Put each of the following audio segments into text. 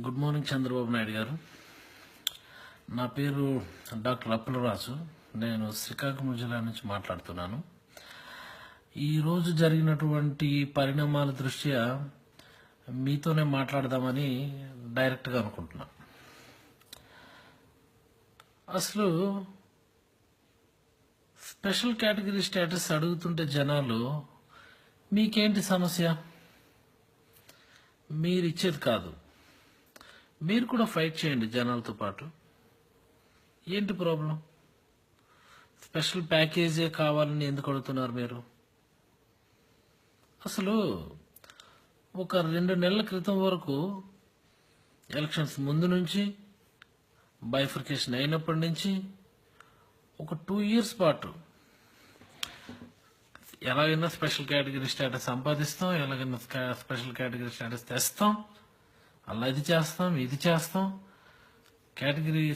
Good morning Chandrababu Naidu గారు. నా పేరు డాక్టర్ అప్పులరాజు. నేను శ్రీకాకుళం జిల్లా నుంచి మాట్లాడుతున్నాను. ఈరోజు జరిగినటువంటి పరిణామాల దృష్ట్యా మీతోనే మాట్లాడదామని డైరెక్ట్గా అనుకుంటున్నాను. అసలు స్పెషల్ కేటగిరీ స్టేటస్ అడుగుతుంటే జనాలు మీకేంటి సమస్య, మీరు ఇచ్చేది కాదు, మీరు కూడా ఫైట్ చేయండి జనాలతో పాటు. ఏంటి ప్రాబ్లం? స్పెషల్ ప్యాకేజే కావాలని ఎందుకు అడుగుతున్నారు మీరు? అసలు ఒక 2 నెలల క్రితం వరకు ఎలక్షన్స్ ముందు నుంచి బైఫర్కేషన్ అయినప్పటి నుంచి ఒక 2 years పాటు ఎలాగైనా స్పెషల్ కేటగిరీ స్టేటస్ సంపాదిస్తాం, ఎలాగైనా స్పెషల్ కేటగిరీ స్టేటస్ తెస్తాం, అలా ఇది చేస్తాం.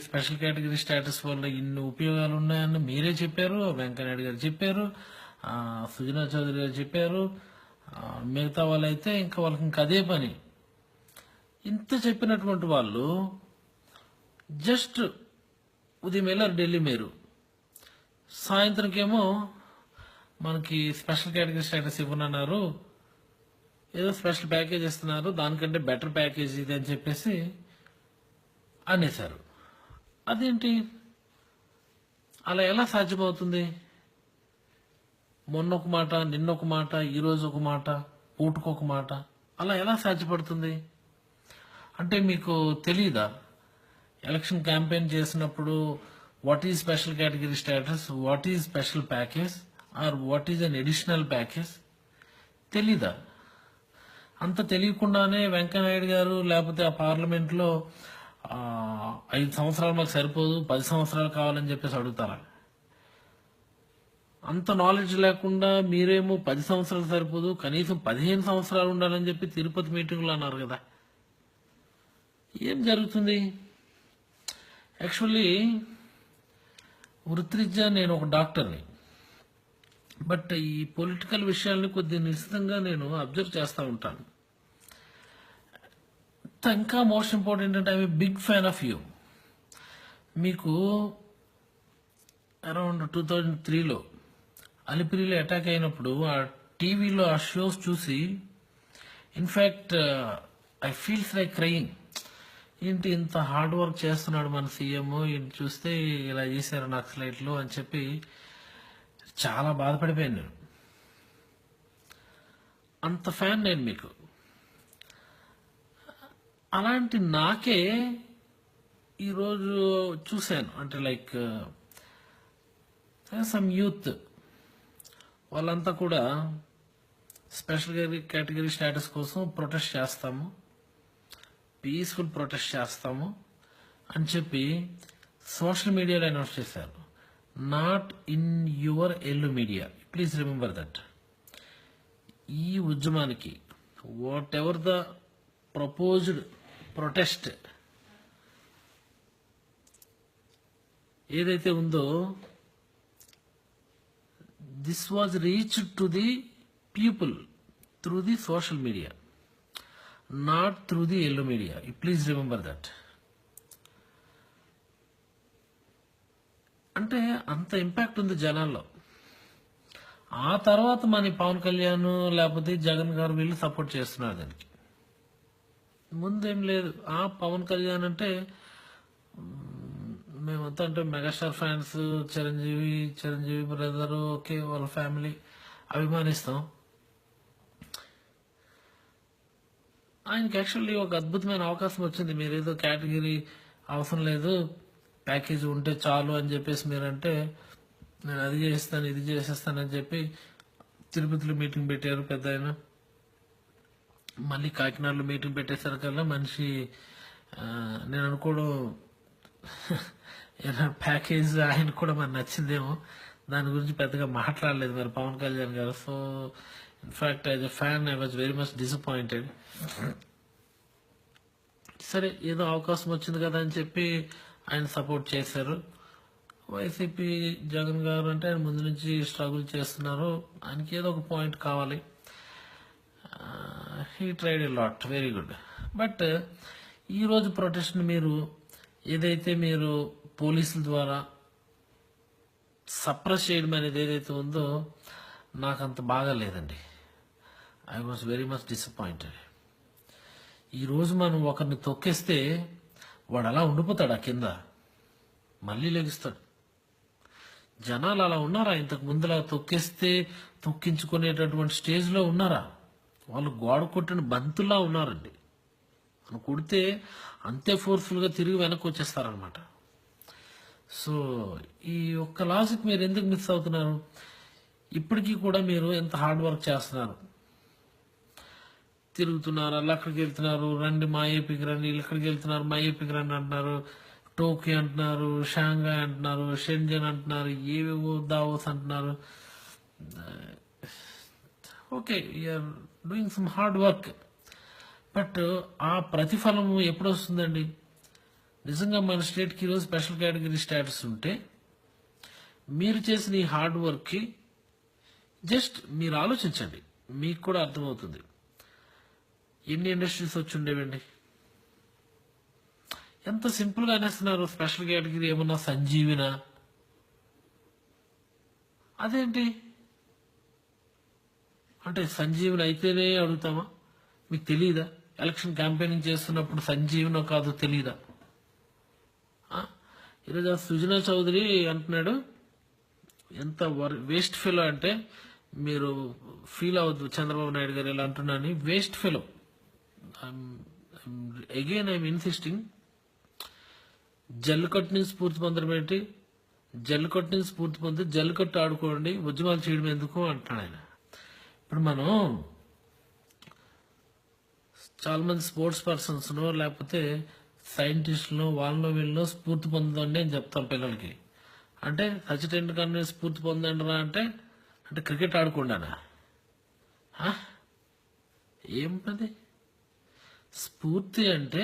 స్పెషల్ కేటగిరీ స్టేటస్ వల్ల ఇన్ని ఉపయోగాలు ఉన్నాయని మీరే చెప్పారు, వెంకయ్యనాయుడు గారు చెప్పారు, సుజనా చౌదరి గారు చెప్పారు. మిగతా వాళ్ళైతే వాళ్ళకి ఇంకా అదే పని. ఇంత చెప్పినటువంటి వాళ్ళు జస్ట్ ఉదయం వెళ్ళారు ఢిల్లీ, మీరు సాయంత్రంకేమో మనకి స్పెషల్ కేటగిరీ స్టేటస్ ఇవ్వనన్నారు, ఏదో స్పెషల్ ప్యాకేజ్ ఇస్తున్నారు, దానికంటే బెటర్ ప్యాకేజ్ ఇది అని చెప్పేసి అనేశారు. అదేంటి, అలా ఎలా సాధ్యమవుతుంది? మొన్న ఒక మాట, నిన్న ఒక మాట, ఈరోజు ఒక మాట, పూటకొక మాట, అలా ఎలా సాధ్యపడుతుంది? అంటే మీకు తెలీదా? ఎలక్షన్ క్యాంపెయిన్ చేసినప్పుడు what is special category status, what is special package or what is an additional package తెలీదా? అంత తెలియకుండానే వెంకయ్యనాయుడు గారు లేకపోతే ఆ పార్లమెంట్లో 5 సంవత్సరాలు మాకు సరిపోదు, 10 సంవత్సరాలు కావాలని చెప్పేసి అడుగుతారా? అంత నాలెడ్జ్ లేకుండా మీరేమో 10 సంవత్సరాలు సరిపోదు, కనీసం 15 సంవత్సరాలు ఉండాలని చెప్పి తిరుపతి మీటింగ్లో అన్నారు కదా. ఏం జరుగుతుంది? యాక్చువల్లీ వృత్తిరీత్యా నేను ఒక డాక్టర్ని, బట్ ఈ పొలిటికల్ విషయాల్ని కొద్దిగా నిశ్చితంగా నేను అబ్జర్వ్ చేస్తూ ఉంటాను. ఇంకా మోస్ట్ ఇంపార్టెంట్ అంటే I'm big fan of you. మీకు అరౌండ్ 2003లో అలిపిరిలో అటాక్ అయినప్పుడు ఆ టీవీలో ఆ షోస్ చూసి in fact I feels like crying. ఏంటి ఇంత హార్డ్ వర్క్ చేస్తున్నాడు మన సీఎం, ఏంటి చూస్తే ఇలా చేశారు నక్సలైట్లు అని చెప్పి చాలా బాధపడిపోయాను నేను. అంత ఫ్యాన్ నేను మీకు. అలాంటి నాకే ఈరోజు చూశాను, అంటే లైక్ సమ్ యూత్ వాళ్ళంతా కూడా స్పెషల్ కేటగిరీ స్టేటస్ కోసం ప్రొటెస్ట్ చేస్తాము, పీస్ఫుల్ ప్రొటెస్ట్ చేస్తాము అని చెప్పి సోషల్ మీడియాలో అనౌన్స్ చేశారు. Not in your yellow media, please remember that. ఈ ఉద్యమానికి what ever the proposed protest ఏదైతే ఉందో, this was reached to the people through the social media, not through the yellow media. Please remember that. అంటే అంత impact ఉంది జనాల్లో. ఆ తర్వాత మన పవన్ కళ్యాణ్ లేకపోతే జగన్ గారు వీళ్ళు సపోర్ట్ చేస్తున్నారు దానికి. ముందేం లేదు. పవన్ కళ్యాణ్ అంటే మేమంతా అంటే megastar fans, Chiranjeevi brother, okay వాళ్ళ ఫ్యామిలీ అభిమానిస్తాం. ఆయనకి యాక్చువల్లీ ఒక అద్భుతమైన అవకాశం వచ్చింది. మీరేదో కేటగిరీ అవసరం లేదు, ప్యాకేజ్ ఉంటే చాలు అని చెప్పేసి మీరంటే నేను అది చేస్తాను ఇది చేసేస్తానని చెప్పి తిరుపతిలో మీటింగ్ పెట్టారు పెద్ద ఆయన. మళ్ళీ కాకినాడలో మీటింగ్ పెట్టేసరికల్లా మనిషి నేను అనుకోవడం ప్యాకేజ్ ఆయన కూడా మరి నచ్చిందేమో, దాని గురించి పెద్దగా మాట్లాడలేదు మరి పవన్ కళ్యాణ్ గారు. So in fact as a fan I was very much disappointed. సరే ఏదో అవకాశం వచ్చింది కదా అని చెప్పి ఆయన సపోర్ట్ చేశారు. వైసీపీ జగన్ గారు అంటే ఆయన ముందు నుంచి స్ట్రగుల్ చేస్తున్నారు, ఆయనకి ఏదో ఒక పాయింట్ కావాలి. He tried a lot, very good. But ఈరోజు ప్రొటెస్ట్ మీరు ఏదైతే మీరు పోలీసుల ద్వారా సప్రెస్ చేయడం అనేది ఏదైతే ఉందో నాకు అంత బాగా లేదండి. I was very much disappointed. ఈరోజు మనం ఒకరిని తొక్కేస్తే వాడు అలా ఉండిపోతాడు, ఆ కింద మళ్ళీ లెగుస్తాడు. జనాలు అలా ఉన్నారా? ఇంతకు ముందులా తొక్కేస్తే తొక్కించుకునేటటువంటి స్టేజ్లో ఉన్నారా? వాళ్ళు గోడ కొట్టిన బంతులా ఉన్నారండి. మనం కొడితే అంతే ఫోర్స్ఫుల్గా తిరిగి వెనక్కి వచ్చేస్తారనమాట. సో ఈ ఒక్క లాజిక్ మీరు ఎందుకు మిస్ అవుతున్నారు? ఇప్పటికీ కూడా మీరు ఎంత హార్డ్ వర్క్ చేస్తున్నారు, తిరుగుతున్నారు, అలా అక్కడికి వెళ్తున్నారు, రండి మా ఏపీకి రండి, ఇక్కడికి వెళ్తున్నారు మా ఏపీకి రండి అంటున్నారు, టోక్యో అంటున్నారు, షాంఘాయ్ అంటున్నారు, షెంజన్ అంటున్నారు, ఏవేవో దావోస్ అంటున్నారు. Okay, you're doing some hard work, but ఆ ప్రతిఫలం ఎప్పుడు వస్తుందండి? నిజంగా మన స్టేట్కి ఈరోజు స్పెషల్ కేటగిరీ స్టేటస్ ఉంటే మీరు చేసిన ఈ హార్డ్ వర్క్కి జస్ట్ మీరు ఆలోచించండి, మీకు కూడా అర్థమవుతుంది. ఎన్ని ఇండస్ట్రీస్ వచ్చి ఉండేవండి? ఎంత సింపుల్గా అనేస్తున్నారు. స్పెషల్ కేటగిరీ ఏమన్నా సంజీవినా? అదేంటి అంటే సంజీవిని అయితేనే అడుగుతామా? మీకు తెలియదా? ఎలక్షన్ క్యాంపెయినింగ్ చేస్తున్నప్పుడు సంజీవినో కాదో తెలియదా? ఈరోజు సుజనా చౌదరి అంటున్నాడు, ఎంత వేస్ట్ ఫెలో అంటే, మీరు ఫీల్ అవ్వద్దు చంద్రబాబు నాయుడు గారు ఇలా అంటున్నాను, waste fellow. Again I'm insisting, జల్లికట్టుని స్ఫూర్తి పొందడం ఏంటి? జల్లికట్టుని స్ఫూర్తి పొంది జల్లికట్టు ఆడుకోండి, ఉద్యమాలు చేయడం ఎందుకు అంటున్నాడు ఆయన. ఇప్పుడు మనం చాలా మంది స్పోర్ట్స్ పర్సన్స్ను లేకపోతే సైంటిస్టులను వాళ్ళలో వీళ్ళలో స్ఫూర్తి పొందండి అని చెప్తాం పిల్లలకి. అంటే సచిన్ టెండూల్కర్ స్ఫూర్తి పొందండి రా అంటే అంటే క్రికెట్ ఆడుకోండానా? ఏమిటది స్ఫూర్తి? అంటే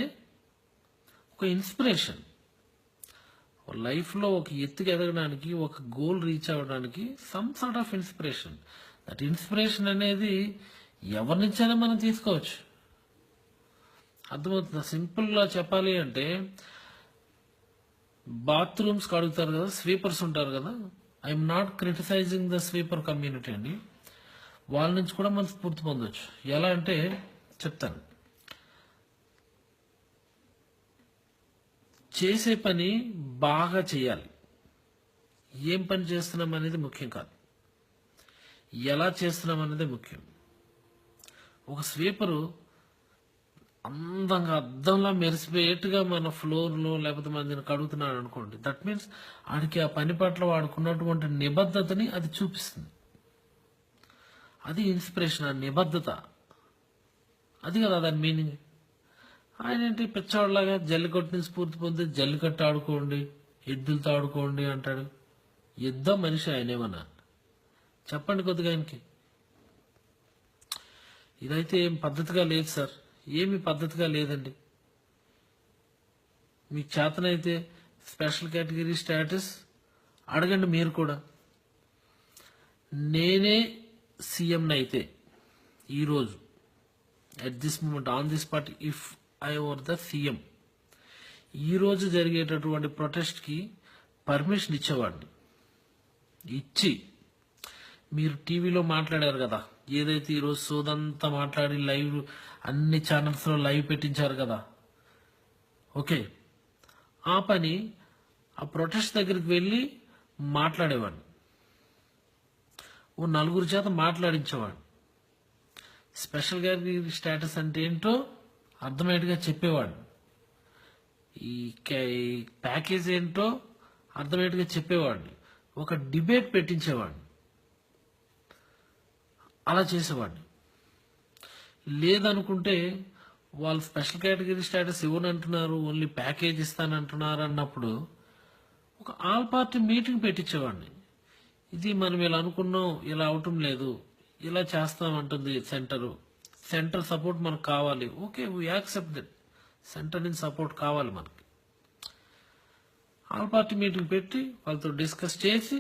ఒక ఇన్స్పిరేషన్, లైఫ్లో ఒక ఎత్తుకు ఎదగడానికి, ఒక గోల్ రీచ్ అవ్వడానికి some sort of inspiration. That inspiration అనేది ఎవరి నుంచైనా మనం తీసుకోవచ్చు. అర్థమవుతుంది? సింపుల్గా చెప్పాలి అంటే, బాత్రూమ్స్ కడుగుతారు కదా, స్వీపర్స్ ఉంటారు కదా. I'm not criticising the sweeper community అండి, వాళ్ళ నుంచి కూడా మనం స్ఫూర్తి పొందవచ్చు. ఎలా అంటే చెప్తాను. చేసే పని బాగా చేయాలి. ఏం పని చేస్తున్నాం అనేది ముఖ్యం కాదు, ఎలా చేస్తున్నాం అనేది ముఖ్యం. ఒక స్వీపరు అందంగా అద్దంలా మెరిసిపోయేట్టుగా మన ఫ్లోర్లో లేకపోతే మన దీన్ని కడుగుతున్నాడు అనుకోండి, దట్ మీన్స్ ఆడికి ఆ పని పట్ల వాడుకున్నటువంటి నిబద్ధతని అది చూపిస్తుంది. అది ఇన్స్పిరేషన్, ఆ నిబద్ధత. అది కదా దాని మీనింగ్. ఆయన ఏంటి పిచ్చవాళ్ళలాగా జల్లికట్టుని స్ఫూర్తి పొంది జల్లికట్టు ఆడుకోండి, ఎద్దులతో ఆడుకోండి అంటాడు. యుద్ధ మనిషి ఆయనేమన్నా? చెప్పండి కొద్దిగా ఆయనకి. ఇదైతే ఏం పద్ధతిగా లేదు సార్, ఏమి పద్ధతిగా లేదండి. మీకు చేతనైతే స్పెషల్ కేటగిరీ స్టేటస్ అడగండి మీరు కూడా. నేనే సీఎంని అయితే ఈరోజు at this moment on this part, if I were the CM, ఈరోజు జరిగేటటువంటి ప్రొటెస్ట్కి పర్మిషన్ ఇచ్చేవాడిని. ఇచ్చి మీరు టీవీలో మాట్లాడారు కదా, ఏదైతే ఈరోజు సోదంతా మాట్లాడి లైవ్ అన్ని ఛానల్స్లో లైవ్ పెట్టించారు కదా, ఓకే, ఆ పని ఆ ప్రొటెస్ట్ దగ్గరికి వెళ్ళి మాట్లాడేవాడిని. ఓ నలుగురు చేత మాట్లాడించేవాడు. స్పెషల్ కేటగిరీ స్టేటస్ అంటే ఏంటో అర్థమయ్యేట్టుగా చెప్పేవాడు. ఈ ప్యాకేజ్ ఏంటో అర్థమయ్యేట్టుగా చెప్పేవాడిని. ఒక డిబేట్ పెట్టించేవాడిని, అలా చేసేవాడిని. లేదనుకుంటే వాళ్ళు స్పెషల్ కేటగిరీ స్టేటస్ ఇవ్వనంటున్నారు, ఓన్లీ ప్యాకేజ్ ఇస్తానంటున్నారు అన్నప్పుడు ఒక ఆల్ పార్టీ మీటింగ్ పెట్టించేవాడిని. ఇది మనం ఇలా అనుకున్నాం, ఇలా అవటం లేదు, ఇలా చేస్తామంటుంది సెంటర్ సపోర్ట్ మనకు కావాలి. Okay, we accept that. Centre నుంచి సపోర్ట్ కావాలి మనకి. ఆల్ పార్టీ మీటింగ్ పెట్టి వాళ్ళతో డిస్కస్ చేసి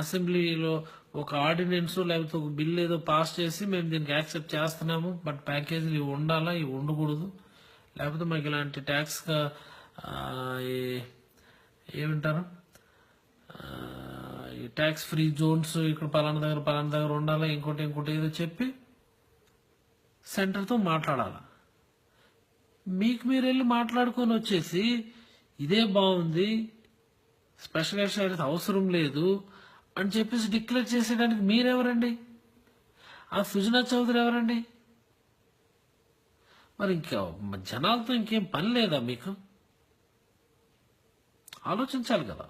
అసెంబ్లీలో ఒక ఆర్డినెన్స్ లేకపోతే ఒక బిల్ ఏదో పాస్ చేసి మేము దీనికి యాక్సెప్ట్ చేస్తున్నాము, బట్ ప్యాకేజీలు ఇవి ఉండాలా, ఇవి ఉండకూడదు, లేకపోతే మాకు ఇలాంటి ట్యాక్స్ ఏమంటారు, ఈ ట్యాక్స్ ఫ్రీ జోన్స్ ఇక్కడ పలానా దగ్గర ఉండాలి, ఇంకోటి ఏదో చెప్పి సెంటర్తో మాట్లాడాలి. మీకు మీరు వెళ్ళి మాట్లాడుకొని వచ్చేసి ఇదే బాగుంది, స్పెషల్ స్టేటస్ అవసరం లేదు అని చెప్పేసి డిక్లేర్ చేసేయడానికి మీరెవరండి? ఆ సుజనా చౌదరి ఎవరండి? మరి ఇంకా జనాలతో ఇంకేం పని లేదా మీకు? ఆలోచించాలి కదా.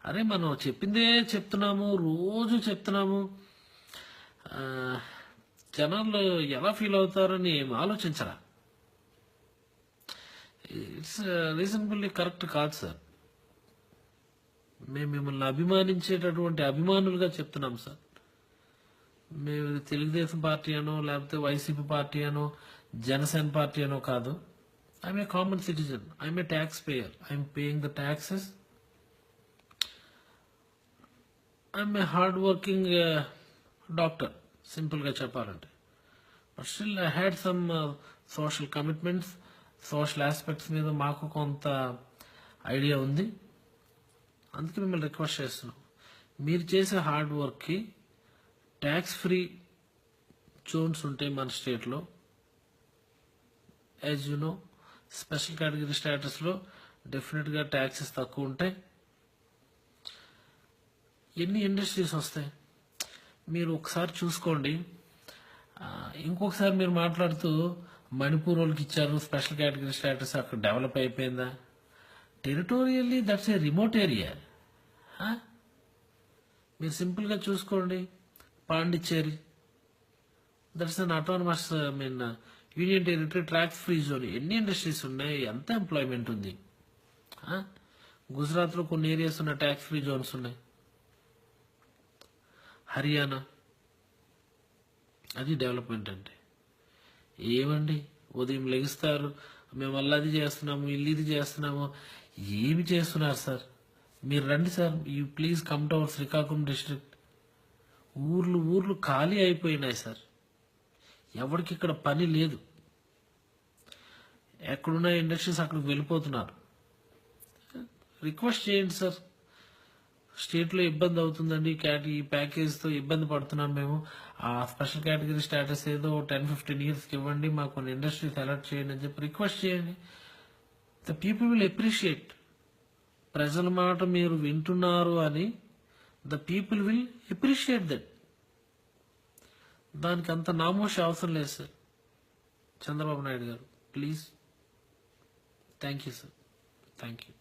అరే మనం చెప్పిందే చెప్తున్నాము, రోజు చెప్తున్నాము, జనాలు ఎలా ఫీల్ అవుతారని ఏం ఆలోచించరా? ఇట్స్ రీజనబుల్లీ కరెక్ట్ కాదు సార్. మేము మిమ్మల్ని అభిమానించేటటువంటి అభిమానులుగా చెప్తున్నాం సార్. మేము ఇది తెలుగుదేశం పార్టీ అనో లేకపోతే వైసీపీ పార్టీ అనో జనసేన పార్టీ అనో కాదు. I'm a common citizen, I'm a tax payer, I'm paying the taxes, I'm a hard working doctor, సింపుల్గా చెప్పాలంటే. But still I had some social commitments, social aspects మీద మాకు కొంత ఐడియా ఉంది. అందుకే మిమ్మల్ని రిక్వెస్ట్ చేస్తున్నాం, మీరు చేసే హార్డ్ వర్క్కి ట్యాక్స్ ఫ్రీ జోన్స్ ఉంటాయి మన స్టేట్లో. As you know, special category స్టేటస్లో డెఫినెట్గా ట్యాక్సెస్ తక్కువ ఉంటాయి. ఎన్ని ఇండస్ట్రీస్ వస్తాయి మీరు ఒకసారి చూసుకోండి. ఇంకొకసారి మీరు మాట్లాడుతూ మణిపూర్ వాళ్ళకి ఇచ్చారు స్పెషల్ కేటగిరీ స్టేటస్, అక్కడ డెవలప్ అయిపోయిందా? టెరిటోరియల్లీ దట్స్ ఏ రిమోట్ ఏరియా. మీరు సింపుల్గా చూసుకోండి, Pondicherry that's an autonomous union territory, tax free zone. ఎన్ని ఇండస్ట్రీస్ ఉన్నాయి, ఎంత ఎంప్లాయ్మెంట్ ఉంది. గుజరాత్లో కొన్ని ఏరియాస్ ఉన్నాయి, ట్యాక్స్ ఫ్రీ జోన్స్ ఉన్నాయి. హర్యానా, అది డెవలప్మెంట్ అంటే ఏమండి? ఉదయం లెగిస్తారు, మేము అల్లది చేస్తున్నాము, ఇది చేస్తున్నాము. ఏమి చేస్తున్నారు సార్? మీరు రండి sir, you please come to our Srikakulam district. ఊర్లు ఖాళీ అయిపోయినాయి సార్. ఎవరికి ఇక్కడ పని లేదు. ఎక్కడున్న ఇండస్ట్రీస్ అక్కడికి వెళ్ళిపోతున్నారు. రిక్వెస్ట్ చేయండి సార్, స్టేట్లో ఇబ్బంది అవుతుందండి, ఈ ప్యాకేజ్తో ఇబ్బంది పడుతున్నాం మేము, ఆ స్పెషల్ కేటగిరీ స్టేటస్ ఏదో 10-15 ఇయర్స్కి ఇవ్వండి, మాకు కొన్ని ఇండస్ట్రీస్ అలర్ట్ చేయండి అని చెప్పి రిక్వెస్ట్ చేయండి. The people will appreciate. ప్రజల మాట మీరు వింటున్నారు అని the people will appreciate that. దానికి అంత నామోషి అవసరం లేదు సార్. చంద్రబాబు నాయుడు గారు, please. Thank you sir, thank you.